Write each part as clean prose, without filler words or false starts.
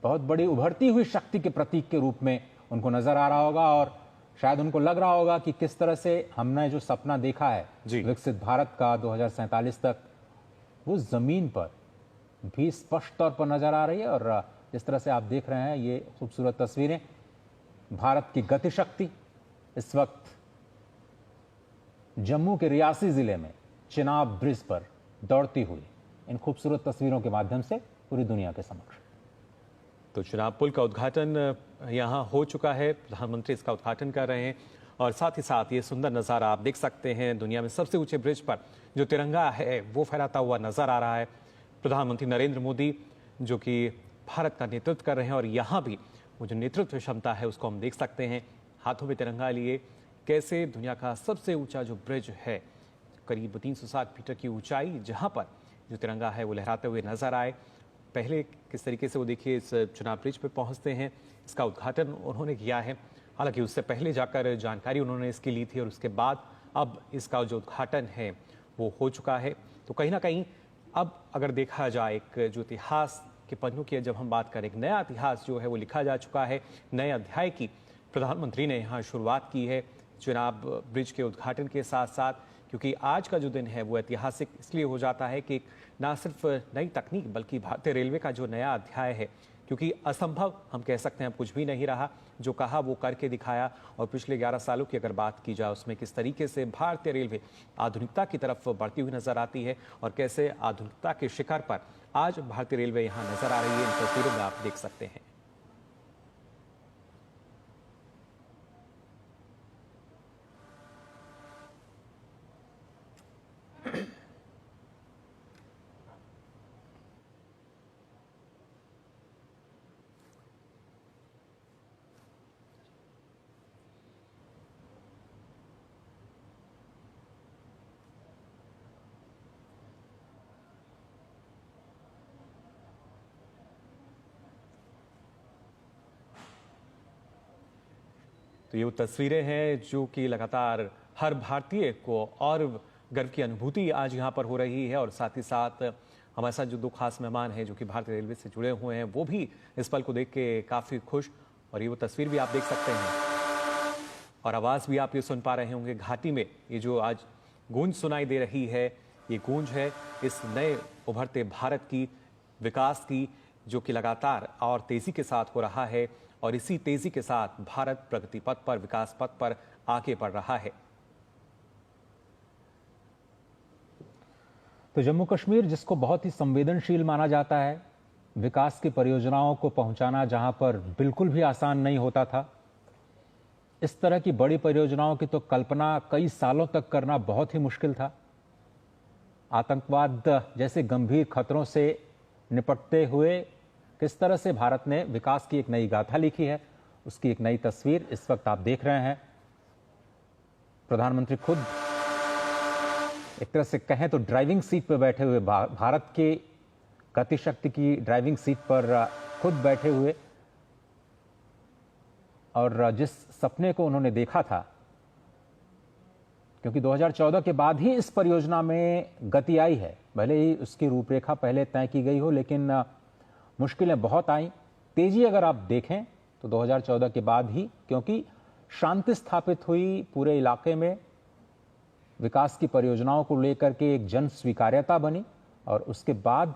बहुत बड़ी उभरती हुई शक्ति के प्रतीक के रूप में उनको नजर आ रहा होगा और शायद उनको लग रहा होगा कि किस तरह से हमने जो सपना देखा है विकसित भारत का 2047 तक, वो जमीन पर भी स्पष्ट तौर पर नजर आ रही है। और जिस तरह से आप देख रहे हैं ये खूबसूरत तस्वीरें, भारत की गतिशक्ति इस वक्त जम्मू के रियासी जिले में चिनाब ब्रिज पर दौड़ती हुई इन खूबसूरत तस्वीरों के माध्यम से पूरी दुनिया के समक्ष। तो चिनाब पुल का उद्घाटन यहाँ हो चुका है, प्रधानमंत्री इसका उद्घाटन कर रहे हैं और साथ ही साथ ये सुंदर नज़ारा आप देख सकते हैं। दुनिया में सबसे ऊंचे ब्रिज पर जो तिरंगा है वो फहराता हुआ नजर आ रहा है। प्रधानमंत्री नरेंद्र मोदी जो कि भारत का नेतृत्व कर रहे हैं और यहाँ भी वो जो नेतृत्व क्षमता है उसको हम देख सकते हैं। हाथों में तिरंगा लिए कैसे दुनिया का सबसे ऊंचा जो ब्रिज है, करीब 360 मीटर की ऊंचाई, जहाँ पर जो तिरंगा है वो लहराते हुए नजर आए। पहले किस तरीके से वो देखिए इस चिनाब ब्रिज पे पहुंचते हैं, इसका उद्घाटन उन्होंने किया है। हालांकि उससे पहले जाकर जानकारी उन्होंने इसकी ली थी और उसके बाद अब इसका जो उद्घाटन है वो हो चुका है। तो कहीं ना कहीं अब अगर देखा जाए एक जो इतिहास के पन्नों की जब हम बात करें, एक नया इतिहास जो है वो लिखा जा चुका है। नए अध्याय की प्रधानमंत्री ने यहाँ शुरुआत की है चिनाब ब्रिज के उद्घाटन के साथ साथ, क्योंकि आज का जो दिन है वो ऐतिहासिक इसलिए हो जाता है कि ना सिर्फ नई तकनीक बल्कि भारतीय रेलवे का जो नया अध्याय है, क्योंकि असंभव हम कह सकते हैं अब कुछ भी नहीं रहा, जो कहा वो करके दिखाया। और पिछले 11 सालों की अगर बात की जाए उसमें किस तरीके से भारतीय रेलवे आधुनिकता की तरफ बढ़ती हुई नजर आती है और कैसे आधुनिकता के शिखर पर आज भारतीय रेलवे यहाँ नजर आ रही है, इन तस्वीरों में आप देख सकते हैं। तो ये वो तस्वीरें हैं जो कि लगातार हर भारतीय को और गर्व की अनुभूति आज यहाँ पर हो रही है। और साथ ही साथ हमारे साथ जो दो खास मेहमान हैं जो कि भारतीय रेलवे से जुड़े हुए हैं वो भी इस पल को देख के काफ़ी खुश। और ये वो तस्वीर भी आप देख सकते हैं और आवाज़ भी आप ये सुन पा रहे होंगे घाटी में। ये जो आज गूंज सुनाई दे रही है, ये गूंज है इस नए उभरते भारत की, विकास की, जो कि लगातार और तेज़ी के साथ हो रहा है। और इसी तेजी के साथ भारत प्रगति पथ पर, विकास पथ पर आगे बढ़ रहा है। तो जम्मू कश्मीर जिसको बहुत ही संवेदनशील माना जाता है, विकास की परियोजनाओं को पहुंचाना जहां पर बिल्कुल भी आसान नहीं होता था, इस तरह की बड़ी परियोजनाओं की तो कल्पना कई सालों तक करना बहुत ही मुश्किल था। आतंकवाद जैसे गंभीर खतरों से निपटते हुए किस तरह से भारत ने विकास की एक नई गाथा लिखी है, उसकी एक नई तस्वीर इस वक्त आप देख रहे हैं। प्रधानमंत्री खुद एक तरह से कहें तो ड्राइविंग सीट पर बैठे हुए, भारत के गतिशक्ति की ड्राइविंग सीट पर खुद बैठे हुए, और जिस सपने को उन्होंने देखा था, क्योंकि 2014 के बाद ही इस परियोजना में गति आई है, भले ही उसकी रूपरेखा पहले तय की गई हो, लेकिन मुश्किलें बहुत आई। तेजी अगर आप देखें तो 2014 के बाद ही, क्योंकि शांति स्थापित हुई पूरे इलाके में, विकास की परियोजनाओं को लेकर के एक जन स्वीकार्यता बनी और उसके बाद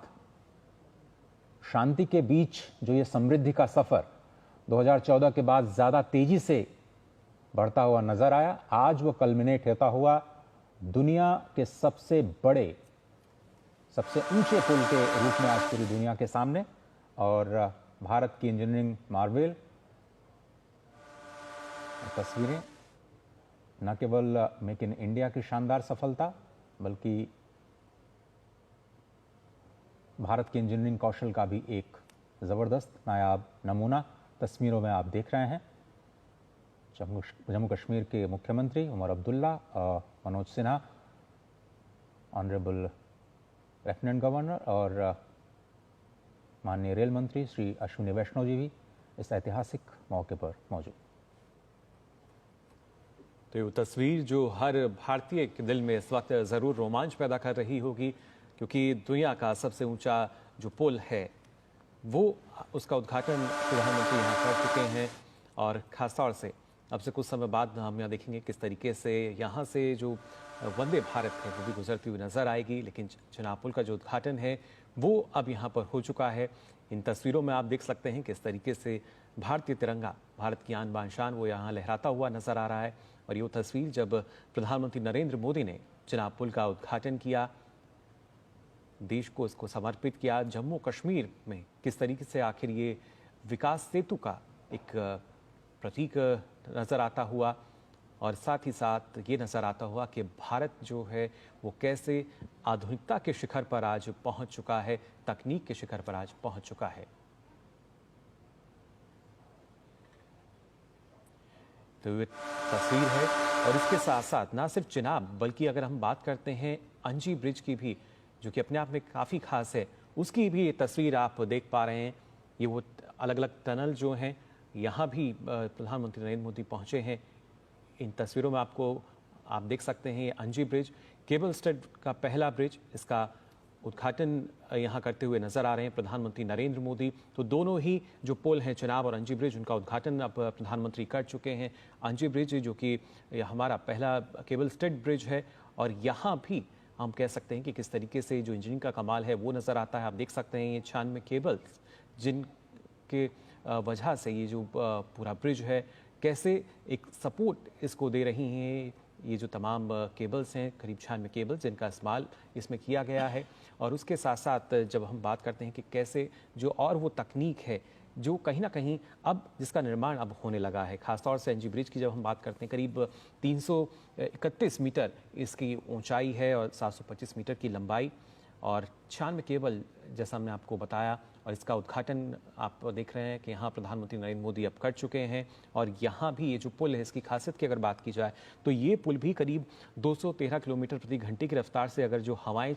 शांति के बीच जो ये समृद्धि का सफर 2014 के बाद ज्यादा तेजी से बढ़ता हुआ नजर आया। आज वो कल्मिनेट होता हुआ दुनिया के सबसे बड़े, सबसे ऊंचे पुल के रूप में आज पूरी दुनिया के सामने। और भारत की इंजीनियरिंग मार्वेल तस्वीरें न केवल मेक इन इंडिया की शानदार सफलता, बल्कि भारत के इंजीनियरिंग कौशल का भी एक जबरदस्त नायाब नमूना तस्वीरों में आप देख रहे हैं। जम्मू कश्मीर के मुख्यमंत्री Umar Abdullah, Manoj Sinha, honourable lieutenant governor और माननीय रेल मंत्री श्री अश्विनी वैष्णव जी भी इस ऐतिहासिक मौके पर मौजूद। तो ये तस्वीर जो हर भारतीय के दिल में इस वक्त ज़रूर रोमांच पैदा कर रही होगी, क्योंकि दुनिया का सबसे ऊंचा जो पुल है वो उसका उद्घाटन प्रधानमंत्री यहाँ कर चुके हैं। और ख़ासतौर से अब से कुछ समय बाद हम यहाँ देखेंगे किस तरीके से यहाँ से जो वंदे भारत है वो भी गुजरती हुई नज़र आएगी। लेकिन चिनाब पुल का जो उद्घाटन है वो अब यहाँ पर हो चुका है। इन तस्वीरों में आप देख सकते हैं किस तरीके से भारतीय तिरंगा, भारत की आन बान शान, वो यहाँ लहराता हुआ नज़र आ रहा है। और ये तस्वीर जब प्रधानमंत्री नरेंद्र मोदी ने चिनाब पुल का उद्घाटन किया, देश को इसको समर्पित किया, जम्मू कश्मीर में किस तरीके से आखिर ये विकास सेतु का एक प्रतीक नज़र आता हुआ, और साथ ही साथ ये नज़र आता हुआ कि भारत जो है वो कैसे आधुनिकता के शिखर पर आज पहुंच चुका है, तकनीक के शिखर पर आज पहुंच चुका है। तो ये तस्वीर है। और इसके साथ साथ ना सिर्फ चिनाब, बल्कि अगर हम बात करते हैं अंजी ब्रिज की भी, जो कि अपने आप में काफ़ी खास है, उसकी भी ये तस्वीर आप देख पा रहे हैं। ये वो अलग अलग टनल जो हैं, यहाँ भी प्रधानमंत्री नरेंद्र मोदी पहुँचे हैं। इन तस्वीरों में आप देख सकते हैं ये अंजी ब्रिज, केबल स्टड का पहला ब्रिज, इसका उद्घाटन यहाँ करते हुए नजर आ रहे हैं प्रधानमंत्री नरेंद्र मोदी। तो दोनों ही जो पुल हैं, चिनाब और अंजी ब्रिज, उनका उद्घाटन अब प्रधानमंत्री कर चुके हैं। अंजी ब्रिज जो कि हमारा पहला केबल स्टड ब्रिज है, और यहाँ भी हम कह सकते हैं कि किस तरीके से जो इंजीनियरिंग का कमाल है वो नज़र आता है। आप देख सकते हैं ये 96 केबल्स जिनके वजह से ये जो पूरा ब्रिज है कैसे एक सपोर्ट इसको दे रही हैं। ये जो तमाम केबल्स हैं, करीब 96 केबल्स जिनका इस्तेमाल इसमें किया गया है। और उसके साथ साथ जब हम बात करते हैं कि कैसे जो और वो तकनीक है जो कहीं ना कहीं अब जिसका निर्माण अब होने लगा है, खासतौर से एनजी ब्रिज की जब हम बात करते हैं, करीब 331 मीटर इसकी ऊंचाई है और 725 मीटर की लंबाई, और 96 केबल जैसा हमने आपको बताया। और इसका उद्घाटन आप देख रहे हैं कि यहाँ प्रधानमंत्री नरेंद्र मोदी अब कर चुके हैं। और यहाँ भी ये जो पुल है, इसकी खासियत की अगर बात की जाए तो ये पुल भी करीब 213 किलोमीटर प्रति घंटे की रफ्तार से अगर जो हवाएं